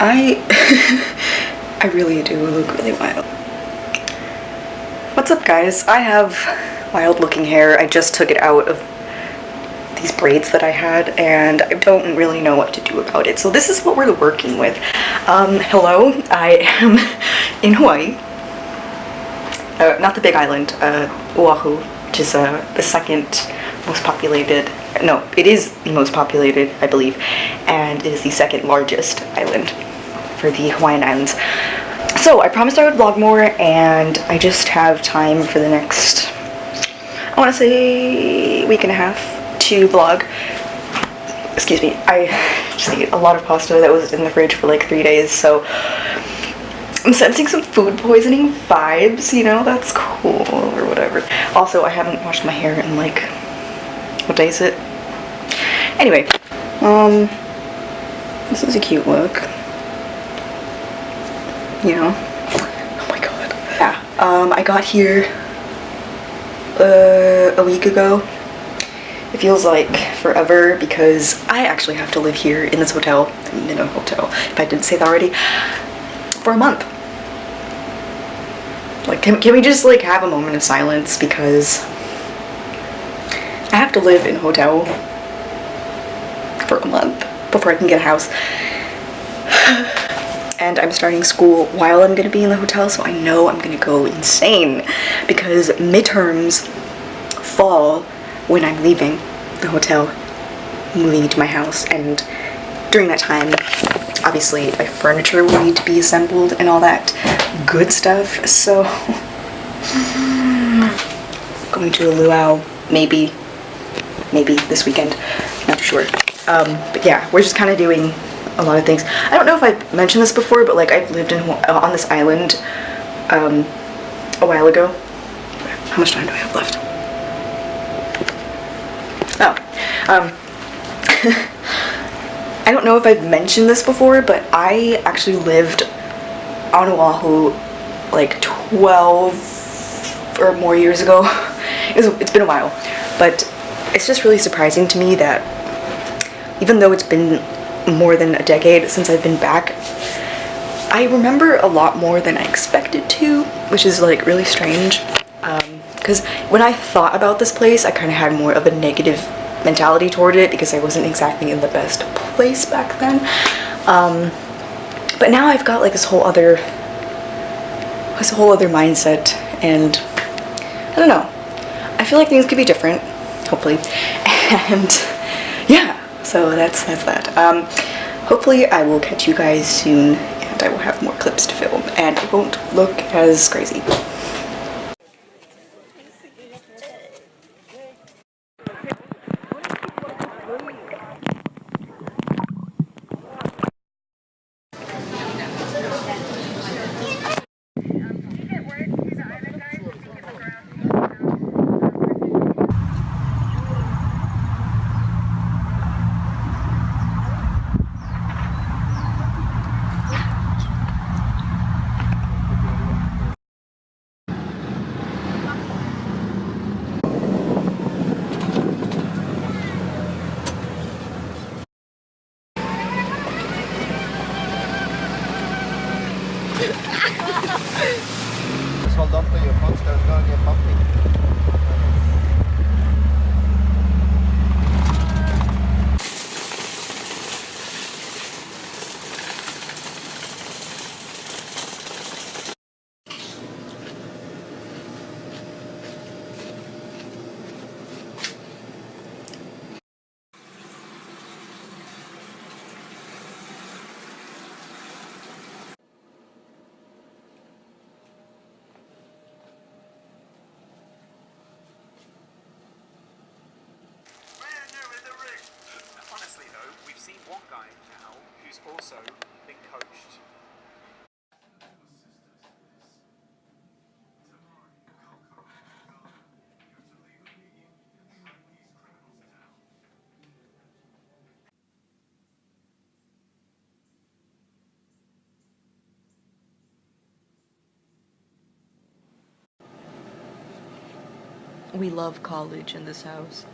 I I really do look really wild. What's up, guys? I have wild looking hair. I just took it out of these braids that I had and I don't really know what to do about it. So this is what we're working with. Hello, I am in Hawaii. Not the big island, Oahu, which is the second most populated, no, it is the most populated, I believe, and it is the second largest island for the Hawaiian Islands. So I promised I would vlog more, and I just have time for the next, I want to say, week and a half to vlog. Excuse me, I just ate a lot of pasta that was in the fridge for like 3 days, so I'm sensing some food poisoning vibes, you know, that's cool, or whatever. Also, I haven't washed my hair in like, what day is it? Anyway, this is a cute look. You know? Oh my god. Yeah, I got here a week ago. It feels like forever because I actually have to live here in this hotel, in a hotel, if I didn't say that already, for a month. Like, can we just like have a moment of silence, because I have to live in a hotel for a month before I can get a house. And I'm starting school while I'm gonna be in the hotel, so I know I'm gonna go insane because midterms fall when I'm leaving the hotel, moving into my house, and during that time, obviously my furniture will need to be assembled and all that good stuff, so going to a luau maybe this weekend, not too sure. But yeah, we're just kind of doing a lot of things. I don't know if I've mentioned this before, but like I've lived on this island a while ago. How much time do I have left? Oh, I don't know if I've mentioned this before, but I actually lived on Oahu like 12 or more years ago. It's been a while, but it's just really surprising to me that even though it's been more than a decade since I've been back, I remember a lot more than I expected to, which is like really strange, because when I thought about this place, I kind of had more of a negative mentality toward it because I wasn't exactly in the best place back then. But now I've got like this whole other mindset, and I don't know, I feel like things could be different, hopefully, and yeah, so that's that. Hopefully I will catch you guys soon, and I will have more clips to film, and it won't look as crazy. Just hold on to your phones, don't go and get bumpy. Honestly though, we've seen one guy now who's also been coached. We love college in this house.